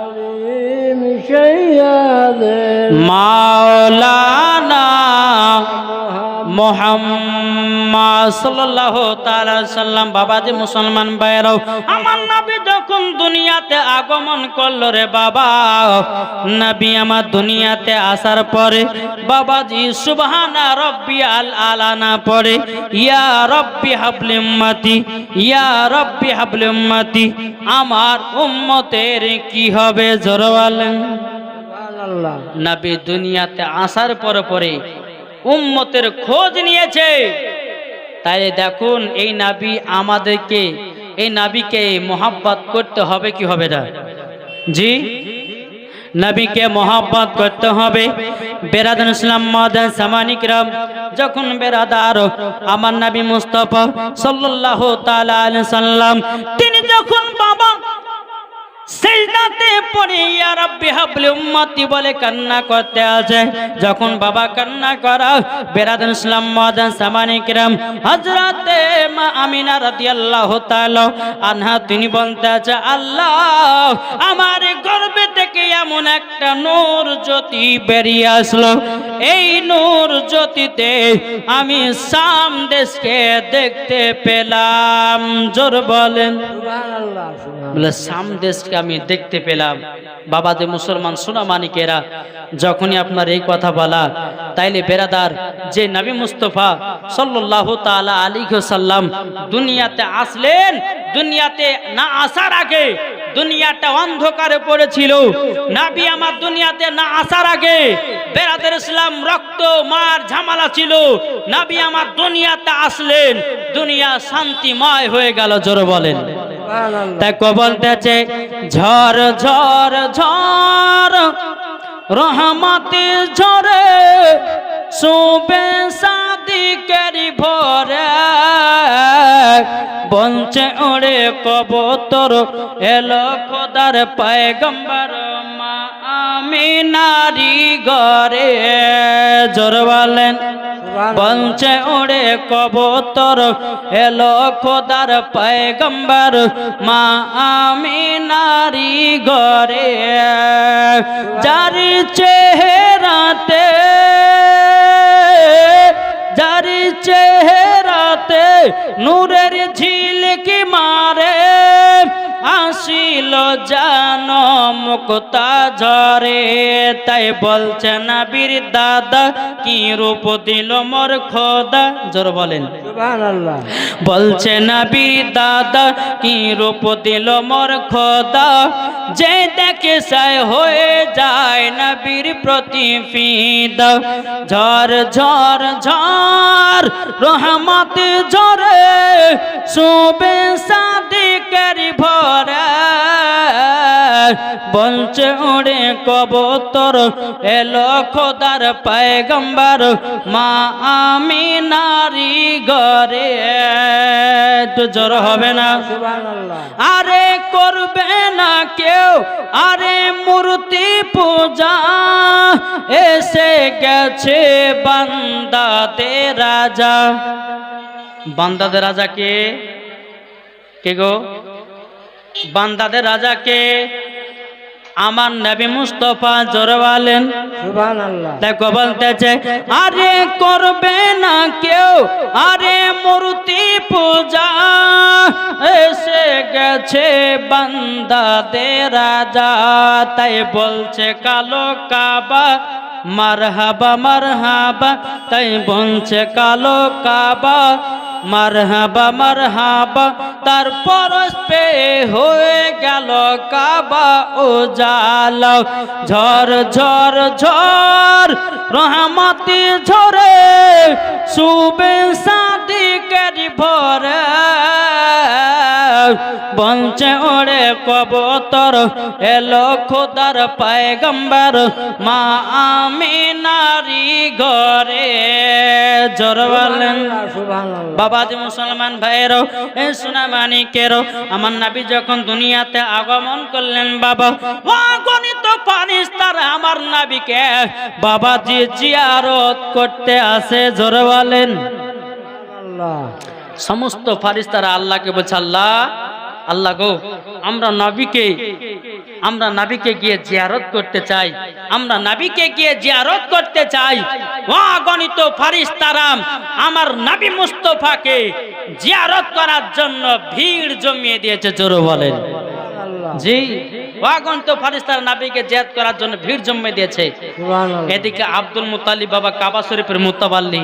আলি সাইয়্যিদিনা মাওলানা মুহাম্মদ সাল্লাল্লাহু তাআলা সাল্লাম। বাবাজি মুসলমান ভাইরাও, আমার নবী যখন দুনিয়াতে আগমন করলো রে বাবা, নবী আমার দুনিয়াতে আসার পরে বাবাজি সুবহানা রাব্বিয়াল আলা না পড়ে ইয়া রাব্বি হাবলি উম্মতি, ইয়া রাব্বি হাবলি উম্মতি, আমার উম্মতের কি হবে? জোরে বলেন। সুবহানাল্লাহ। নবী দুনিয়াতে আসার পরে পরে উম্মতের খোঁজ নিয়েছে। তাই দেখুন এই নবী আমাদেরকে, এই নবীকে মোহাব্বত করতে হবে কি হবে না? জি নবীকে মহব্বত করতে হবে। বেরাদার ইসলাম মাদান সামানিকরাম, যখন বেরাদার আমার নবী মুস্তাফা সাল্লাল্লাহু তাআলা আলাইহি সাল্লাম তিনি যখন বাবা সিজদাতে পড়ে ইয়া রাব্বি হাবলি উম্মতি বলে কান্না করতে আছে, যখন বাবা কান্না করা বেরাদার ইসলাম মাদান সামানিকরাম হযরতে মা আমিনা রাদিয়াল্লাহু তাআলা আনহা তিনি বলতে আছে, আল্লাহ আমার গর্ভে থেকে এমন একটা নূর জ্যোতি বেরিয়ে আসলো, এই নূর জ্যোতিতে আমি শাম দেশকে দেখতে পেলাম। জোর বলেন সুবহানাল্লাহ বলে শাম দেশকে আমি দেখতে পেলাম। বাবা যে মুসলমান সোনা মানিকেরা, যখনই আপনার এই কথা বলা, তাইলে বেরাদার যে নবী মুস্তাফা সাল্লাল্লাহু তাআলা আলাইহি ওয়াসাল্লাম দুনিয়াতে আসলেন, দুনিয়াতে না আসার আগে দুনিয়াটা অন্ধকারে পড়েছিল। নবী আমার দুনিয়াতে না আসার আগে বেরাদার ইসলাম রক্ত মার ঝামেলা ছিল। নবী আমার দুনিয়াতে আসলেন, দুনিয়া শান্তিময় হয়ে গেল। জোরে বলেন তাই বলতেছে, ঝড় ঝড় ঝড় রহমতে ঝরে সুবে সাদিকের ভরে, বঞ্চে ওড়ে কবুতর এলো খোদার পয়গম্বর মা আমিনারি ঘরে। জোর বলেন বঞ্চে ওড়ে কবুতর এলো খোদার পয়গম্বর মা আমিনারি ঘরে, যার চেহারাতে নূরের ঝিলকি মারে, আসিল জানো মুক্তা ঝরে। তাই বলছে নবীর দাদা কি রূপ দিল মোর খোদা। জোর বলেন সুবহানাল্লাহ। বলছে নবীর দাদা কি রূপ দিল মোর খোদা, যে দেখে সাই হয়ে যায় নবীর প্রতি ফিদা। ঝড় ঝড় ঝড় রহমত ঝরে সুবে সাদিকের ভরে, বঞ্চে উড়ে কবুতর এলো খোদার পয়গম্বর মা আমিনারি ঘরে। একটু জোর হবে না? সুবহানাল্লাহ। আরে করবে না কেউ আরে মূর্তি পূজা, এসে গেছে বান্দাদের রাজা। বান্দাদের রাজা কে? কে গো? বান্দাদের রাজা কে? আমার নবী মুস্তাফা। জোরে বলেন সুবহানাল্লাহ। দেখো বলতেছে, আরে করবে না কেউ আরে মূর্তি পূজা, এসে গেছে বান্দাদের রাজা। তাই বলছে কালো কাবা মারহাবা মারহাবা, তাই বলছে কালো কাবা মারহাবা মারহাবা, তারপর পে হয়ে গেল কাবা উজালা। ঝড় ঝড় ঝড় রহমতি ঝরে সুবে সাদিকের ভরে, বঞ্চে ওড়ে কবুতর এলো খোদার পয়গম্বর মা আমিনারি ঘরে। জোর বলেন সুবহানাল্লাহ। বাবাজি মুসলমান ভাইয়েরও এ সোনা মানিকেরও, আমার নবী যখন দুনিয়াতে আগমন করলেন বাবা, অগণিত ফারিস্তারা আমার নবীকে বাবাজি জিয়ারত করতে আসে। জোরে বলেন সুবহানাল্লাহ। সমস্ত ফারিস্তারা আল্লাহকে বলছে, আল্লাহ আল্লাহ গো, আমরা নবীকে গিয়ে জিয়ারত করতে চাই, আমরা নবীকে গিয়ে জিয়ারত করতে চাই। অগণিত ফারিস্তারা আমার নবী মুস্তাফাকে জিয়ারত করার জন্য ভিড় জমিয়ে দিয়েছে। জোরে বলেন সুবহানাল্লাহ। জি, অগণিত ফারিস্তারা নবীকে জিয়ারত করার জন্য ভিড় জমিয়ে দিয়েছে। সুবহানাল্লাহ। এদিকে আব্দুল মুত্তালিব বাবা কাবা শরীফের মুতাওয়াল্লি,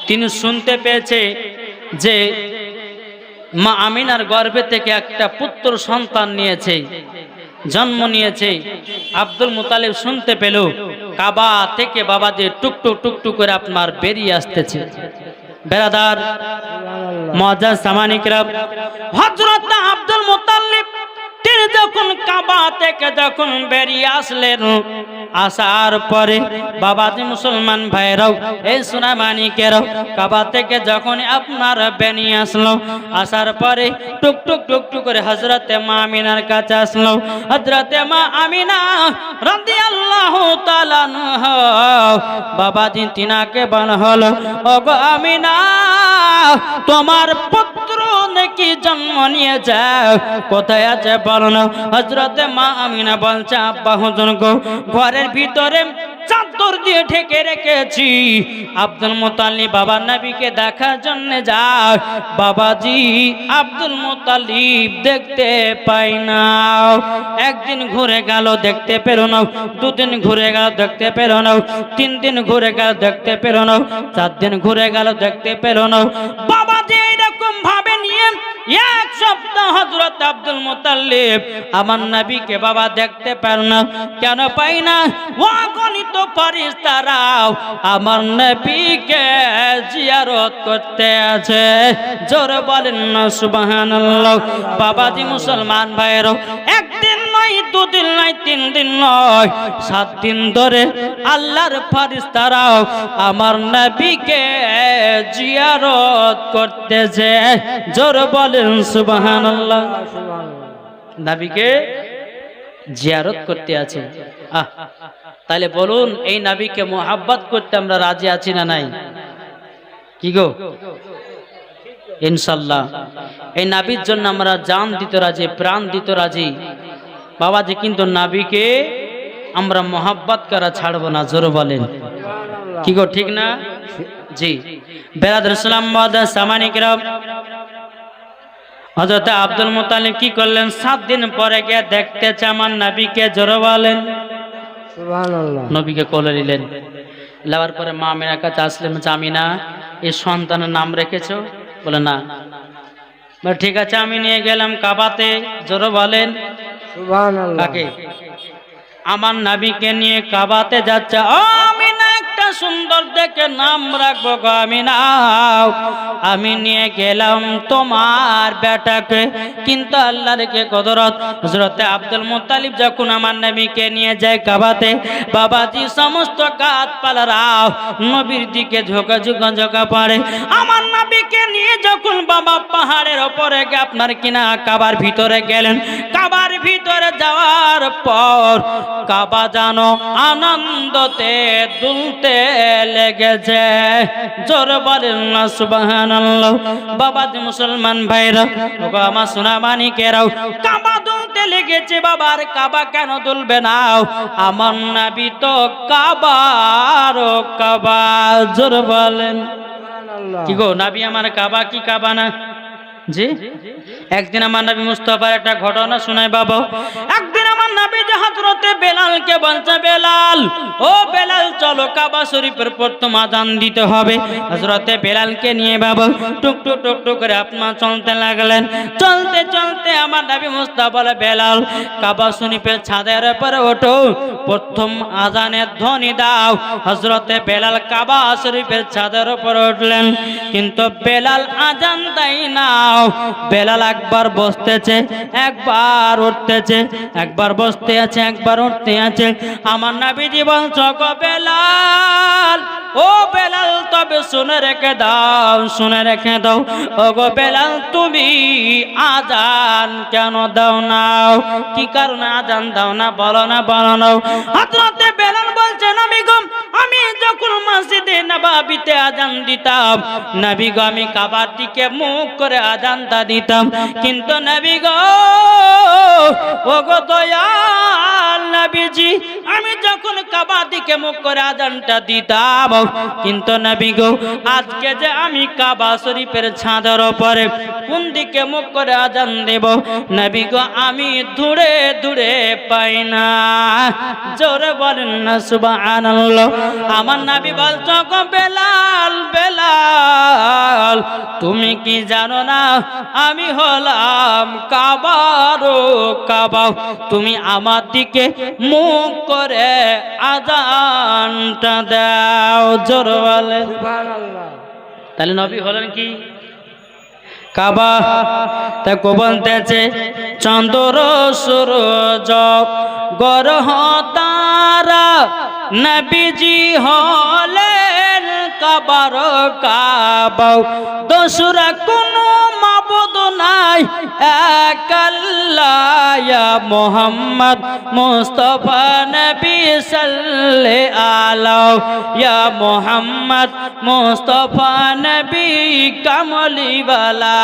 তিনি শুনতে পেয়েছে যে মা আমিনার গর্ভে থেকে একটা পুত্র সন্তান নিয়েছে, জন্ম নিয়েছে। আব্দুল মুতালিব শুনতে পেল কাবা থেকে বাবা যে টুকটুক টুকটুক করে আপনার বেরিয়ে আসতেছে। বেরাদার মুআজ্জাজ সামানিকরা, হযরত আব্দুল মুতালিব তিনি যখন কাবা থেকে যখন বেরিয়ে আসলেন, আসার পরে বাবাজি মুসলমান ভাইরাও এই সোনামানিকেরাও কাবা থেকে যখন আপনার বেরিয়ে আসলো, আসার পরে টুকটুক টুকটুক করে হযরতে মা আমিনার কাছে আসলো। হযরতে মা আমিনা রাদিয়াল্লাহু তাআলা আনহা বাবাজি তিনাকে বলা হলো, ওগো আমিনা, তোমার পুত্র নাকি জন্ম নিয়ে যাও, কোথায় আছে বলো না। হযরতে মা আমিনা বলছে, আব্বা হুজুর গো, ঘরের ভিতরে চাদর দিয়ে ঢেকে রেখেছি, আব্দুল মুত্তালিব বাবার নবীকে দেখার জন্য যাও। বাবাজি আব্দুল মুত্তালিব দেখতে পাই না। একদিন ঘুরে গেল দেখতে পেল না, দুদিন ঘুরে গেল দেখতে পেল না, 3 দিন ঘুরে গেল দেখতে পেল না, 4 দিন ঘুরে গেল দেখতে পেল না। বাবাজি এরকম ভাবে নিয়ে 1 সপ্তাহ হযরত আব্দুল মুত্তালিব আমার নবীকে বাবা দেখতে পার না। কেন পাই না? অগণিত ফেরেশতারাও আমার নবীকে জিয়ারত করতে আছে। জোরে বলেন না সুবহানাল্লাহ। বাবাজি মুসলমান ভাইরা, একদিন নয়, 2 দিন নয়, 3 দিন নয়, 7 দিন ধরে আল্লাহর ফেরেশতারাও আমার নবীকে জিয়ারত করতেছে। জোরে বলেন সুবহানাল্লাহ। নবীকে জিয়ারত করতে আছে। তাহলে বলুন, এই নবীকে মোহাব্বত করতে আমরা রাজি আছি না নাই? কি গো? ইনশাআল্লাহ এই নবীর জন্য আমরা জান দিতে রাজি, প্রাণ দিতে রাজি বাবাজি, কিন্তু নবীকে আমরা মোহাব্বত করা ছাড়বো না। জোরে বলেন কি গো, ঠিক না? জি বেরাদর ইসলাম সামানিকরাম, হযরত আব্দুল মুত্তালিব কি করলেন? 7 দিন পরে গিয়ে দেখতেছে আমার নবীকে। জোরে বলেন সুবহানাল্লাহ। নবীকে কোলে নিলেন। নেওয়ার পরে মা আমিনার কাছে আসলেন, আমিনা, এই সন্তানের নাম রেখেছো? বলে না। বলে ঠিক আছে, আমি নিয়ে গেলাম কাবাতে। জোরে বলেন সুবহানাল্লাহ। কাকে? আমার নবীকে নিয়ে কাবাতে যাচ্ছে। ও আমিনা, একটা সুন্দর দেখে নাম রাখবো গো আমিনা। আমি নিয়ে গেলাম তোমার বেটাকে, কিন্তু আল্লাহর কে কদরত, হযরতে আব্দুল মুত্তালিব যখন আমার নবীকে নিয়ে যায় কাবাতে, বাবাজি সমস্ত গাছপালারাও নবীর দিকে ঝোঁকা ঝোঁকা ঝোঁকা পড়ে। আমার নবীকে নিয়ে যখন বাবা পাহাড়ের ওপরে গিয়ে আপনার কিনা কাবার ভিতরে গেলেন, কাবার ভিতরে যাওয়ার পর কাবা জানো আনন্দতে দুলতে লেগেছে। জোরে বলেন না সুবহানাল্লাহ। বাবাজি মুসলমান ভাইরা, ওগো আমার সোনামানিকেরাও, কাবা দুলতে লেগেছে। বাবার কাবা কেন দুলবে না? আমার নবী তো কাবার কাবা। জোরে বলেন কি গো, নবী আমার কাবা কি কাবা না? জি একদিন আমার নবী মুস্তাফার একটা ঘটনা শোনায় বাবা। একদিন আমার নবী যে হযরতে বেলালকে বলছে, বেলাল, ও বেলাল, চলো কাবা শরীফের প্রথম আযান দিতে হবে। হযরতে বেলালকে নিয়ে বাবা টুকটুক টুকটুক করে আপনার চলতে লাগলেন। চলতে চলতে আমার নবী মুস্তাফা বলে, বেলাল, কাবা শরীফের ছাদের উপরে ওঠো, প্রথম আযানের ধ্বনি দাও। হযরতে বেলাল কাবা শরীফের ছাদের উপরে উঠলেন, কিন্তু বেলাল আযান দেয় না। বেলাল একবার বসতেছে, একবার উঠতেছে, একবার বসতে আছে, একবার উঠতে আছে। আমার নবীজি বলছে, গো বেলাল, ও বেলাল, তবে শুনে রেখে দাও, শুনে রেখে দাও। ও গো বেলাল, তুমি আযান কেন দাও না? কি কারণে আযান দাও না? বলো না, বলো না। হযরতে বেলাল বলছে, নবী গো, আমি যখন মসজিদে নববীতে আযান দিতাম, নবী গো, আমি কাবার দিকে মুখ করে আযানটা দিতাম, কিন্তু নবী গো, ও গো দয়াল নবীজি, আমি যখন কাবার দিকে মুখ করে আযানটা দিতাম, কিন্তু নবী গো, আজকে যে আমি কাবা শরীফের ছাদের উপরে কোন দিকে মুখ করে আযান দেব, নবী গো, আমি দূরে দূরে পাই না। জোরে বলেন না সুবহানাল্লাহ। আমার নবী বলছো, গো বেলাল, বেলাল, তুমি কি জানো না আমি হলাম কাবার কাবা? তুমি আমার দিকে মুখ করে আযানটা দাও। জোরে বলেন সুবহানাল্লাহ। তাহলে নবী হলেন কি? কাবা। তা কো বলতেছে, চন্দ্র সূরজ গ্রহ তারা নবীজি হলেন কাবার কাবা দোসরা কোনো মাবুদ নাই এক আল্লাহ ইয়া মুহাম্মদ মুস্তাফা নবী সাল্লাল্লাহু আলাইহি ইয়া মুহাম্মদ মুস্তাফা নবী কামলি ওয়ালা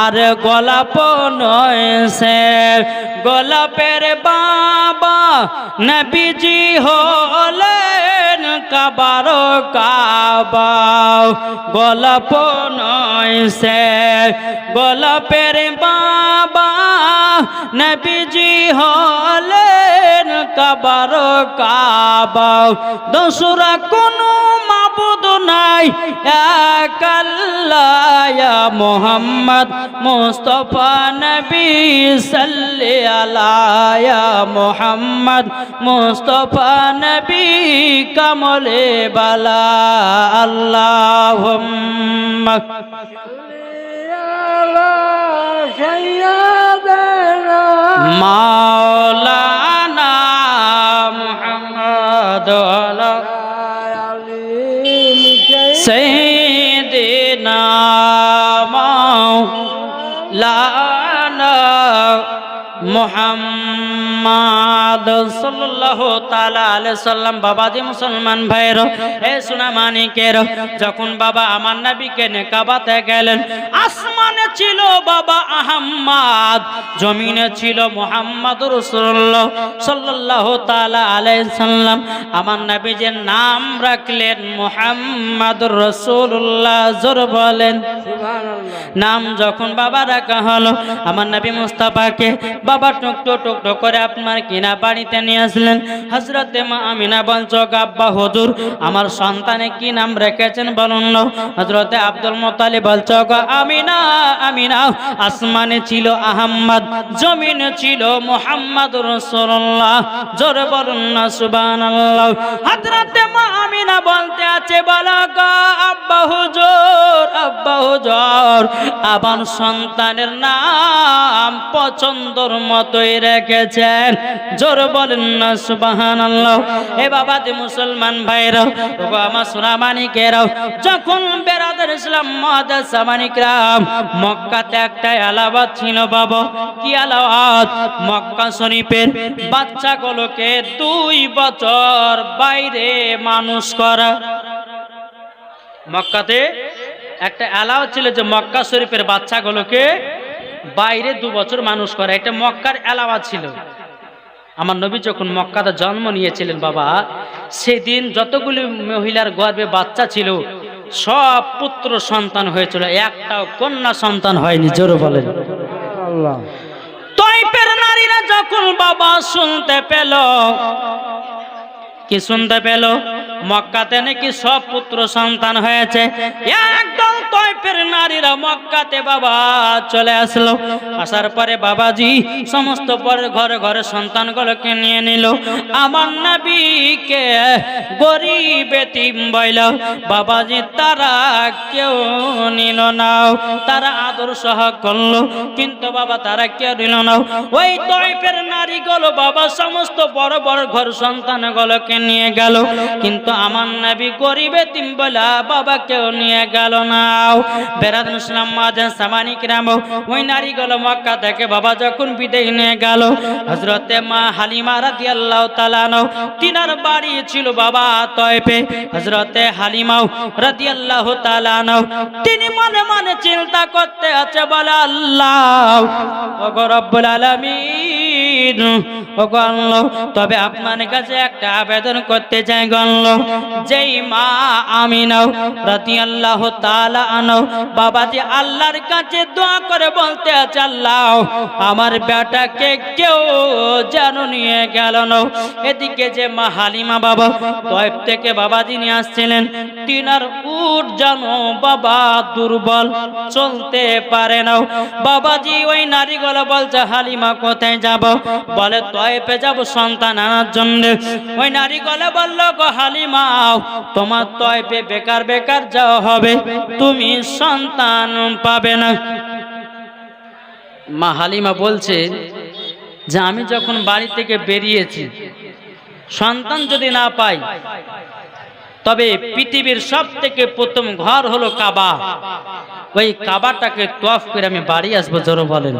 আর গোলাপ নয়সে গোলাপের বাবা নবীজি হলেন কাবার কাবা গোলাপ নয়সে গোলাপের বাবা নবীজি হলেন কাবার কাবা দোসরা কোনো মাবুদ নাই এক আল্লাহ ইয়া মুহাম্মদ মুস্তাফা নবী সাল্লাল্লাহু আলাইহি ইয়া মুহাম্মদ মুস্তাফা নবী কামলে বালা আল্লাহুম্মা মাওলানা মুহাম্মদ সাইয়্যিদিনা মাওলানা মুহাম্মদ সাল্লাল্লাহু তাআলা আলাইহি সাল্লাম। বাবাজি মুসলমান ভাইরা এ সোনা মানিকের যখন বাবা আমার নবীকে নিয়ে কাবাতে গেলেন আসমানে ছিল বাবা আহমদ জমিনে ছিল মুহাম্মদুর রাসূলুল্লাহ সাল্লাল্লাহু তাআলা আলাইহি সাল্লাম। আমার নবীজির নাম রাখলেন মুহাম্মদুর রাসূলুল্লাহ জোর বলেন সুবহানাল্লাহ। নাম যখন বাবা রাখা হলো আমার নবী মুস্তাফাকে বাবা টুকটো টুকটো করে আপনার কিনা বাড়িতে নিয়ে আসলেন। হযরতে মা আমিনা বলছো আব্বা হুজুর আমার সন্তানে কি নাম রেখেছেন বলুন না। হযরতে আব্দুল মুত্তালিব বলছো আমিনা আমিনা আসমানে ছিল আহমদ জমিনে ছিল মুহাম্মদুর রাসূলুল্লাহ জোরে বলুন না সুবহানাল্লাহ। হযরতে মা আমিনা বলতে আছে বলো গো আব্বা হুজুর আমার সন্তানের নাম পছন্দর মতোই রেখেছেন জোর বলেন না সুবহানাল্লাহ। এ বাবাজি মুসলমান ভাইরা ওগো আমার সোনা মানিকেরাও যখন বেরাদার ইসলাম মুআদ্দাসা মানিকরাম মক্কাতে একটা এলাওয়াত ছিল বাবা। কি এলাওয়াত? মক্কা শরীফের বাচ্চাগুলোকে 2 বছর বাইরে মানুষ করা। মক্কাতে একটা এলাওয়াত ছিল যে মক্কা শরীফের বাচ্চাগুলোকে বাইরে 2 বছর মানুষ করা, এটা মক্কার এলাওয়াত ছিল। আমার নবী যখন মক্কাতে জন্ম নিয়েছিলেন বাবা সেদিন যতগুলি মহিলার গর্ভে বাচ্চা ছিল সব পুত্র সন্তান হয়েছিল, একটাও কন্যা সন্তান হয়নি জোরে বলেন আল্লাহ। তায়েফের নারীরা যখন বাবা শুনতে পেল কি শুনতে পেল মক্কাতে নাকি সব পুত্র সন্তান হয়েছে, একদম তায়েফের নারীরা মক্কাতে বাবা চলে আসলো। আসার পরে বাবাজি সমস্ত পরে ঘরে ঘরে সন্তানগুলোকে নিয়ে নিল। আমার নবীকে গরিব এতিম বইল বাবাজি তারা কেউ নিল না, তারা আদর সহ করলো কিন্তু বাবা তারা কেউ নিল না। ওই তায়েফের নারীগুলো বাবা সমস্ত বড় বড় ঘর সন্তানগুলোকে নিয়ে গেল কিন্তু আমার নবী গরিব এতিম বলা বাবা কেউ নিয়ে গেল না। বেরাদুল ইসলাম মুআদ্দাসা মানিকরাম ওই নারীগুলো মক্কা থেকে বাবা যখন বিদায় নিয়ে গেল হযরতে মা হালিমা রাদিয়াল্লাহু তাআলা তিনার বাড়ি ছিল বাবা তায়েফে। হযরতে হালিমা রাদিয়াল্লাহু তাআলা তিনি মনে মনে চিন্তা করতে আছে বলে আল্লাহ ওগো রব্বুল আলামিন ওগো আল্লাহ তবে আপনার কাছে একটা আবেদন করতে চাই গো আল্লাহ। যেই মা আমিনা রাদিয়াল্লাহু তাআলা আনহা বাবাজি আল্লাহর কাছে দোয়া করে বলতে আছে আল্লাহ আমার বেটাকে কেউ যেন নিয়ে গেল না। এদিকে যে মা হালিমা বাবা তায়েফ থেকে বাবাজি নিয়ে আসছিলেন তিনার উট যেন বাবা দুর্বল চলতে পারে না। বাবাজি ওই নারীগুলো বলছে হালিমা কোথায় যাব? বলে তায়েফে যাব সন্তান আনার জন্য। ওই নারীগুলো বলল গো হালিমা তোমার তায়েফে বেকার বেকার যাওয়া হবে, তুমি সন্তান পাবে না। মা হালিমা বলছে যে আমি যখন বাড়ি থেকে বেরিয়েছি, সন্তান যদি না পাই তবে পৃথিবীর সব থেকে প্রথম ঘর হলো কাবা, ওই কাবাটাকে তওয়াফ করে আমি বাড়ি আসবো। জোরে বলেন।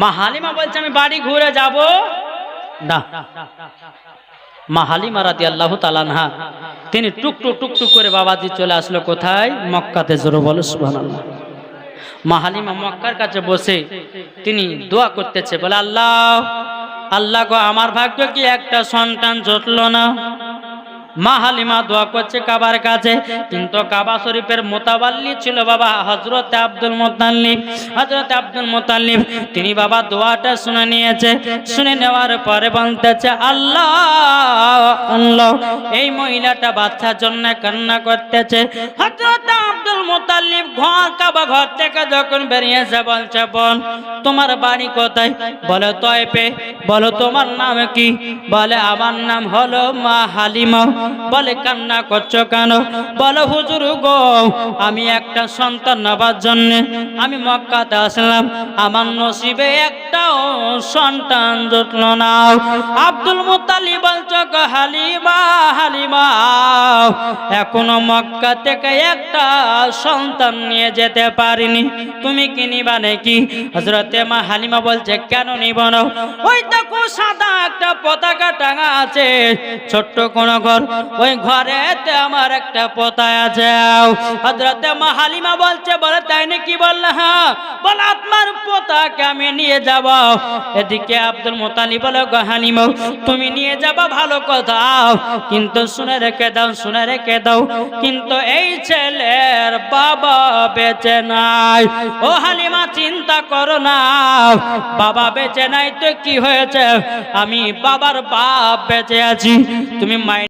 মা হালিমা বলছে আমি বাড়ি ঘুরে যাব না। মা হালিমা রাদিয়াল্লাহু তাআলা আনহা তিনি টুকটুক টুকটুক করে বাবাজি চলে আসলো কোথায়? মক্কাতে। জোরে বলো সুবহানাল্লাহ। মা হালিমা মক্কার কাছে বসে তিনি দোয়া করতেছে, বলে আল্লাহ, আল্লাহ গো, আমার ভাগ্য কি একটা সন্তান জুটলো না। মা হালিমা দোয়া করছে কাবার কাছে, কিন্তু কাবা শরীফের মোতাবাল্লি ছিল বাবা হযরতে আব্দুল মুত্তালিব। হযরতে আব্দুল মুত্তালিব তিনি বাবা দোয়াটা শুনে নিয়েছে। শুনে নেওয়ার পরে বলতেছে, আল্লাহ আল্লাহ, এই মহিলাটা বাচ্চার জন্য কান্না করতেছে। হযরতে আব্দুল মুত্তালিব কাবা ঘর থেকে যখন বেরিয়েছে বলছে, বোন তোমার বাড়ি কোথায়? বলে তয়েফে। বলো তোমার নাম কি? বলে আমার নাম হলো মা হালিমা। বলে কান্না করছো কেন? বলো হুজুর গো, আমি একটা সন্তান নেবার জন্য আমি মক্কাতে আসলাম, আমার নসিবে একটাও সন্তান জুটলো না। আব্দুল মুত্তালিব বলছো গো, হালিমা হালিমা, এখনো মক্কা থেকে একটা সন্তান নিয়ে যেতে পারিনি, তুমি কি নিবা নাকি? হযরতে মা হালিমা বলছে, কেন নিব না? ওই দেখো সাদা একটা পতাকা টাঙা আছে, ছোট্ট কোন ঘর, ওই ঘরেতে আমার একটা পতাকা আছে। হযরতে মা হালিমা বলছে, বলে তাই নাকি? বললে হ্যাঁ। বলে আপনার পতাকা আমি নিয়ে যাব। এদিকে আব্দুল মুত্তালিব বলে, গো হালিমা, তুমি নিয়ে যাবা ভালো কথা, কিন্তু শুনে রেখে দাও, শুনে রেখে দাও, কিন্তু এই ছেলের বাবা বেঁচে নাই। ও হালিমা চিন্তা করো না, বাবা বেঁচে নাই তো কি হয়েছে, আমি বাবার বাপ বেঁচে আছি, তুমি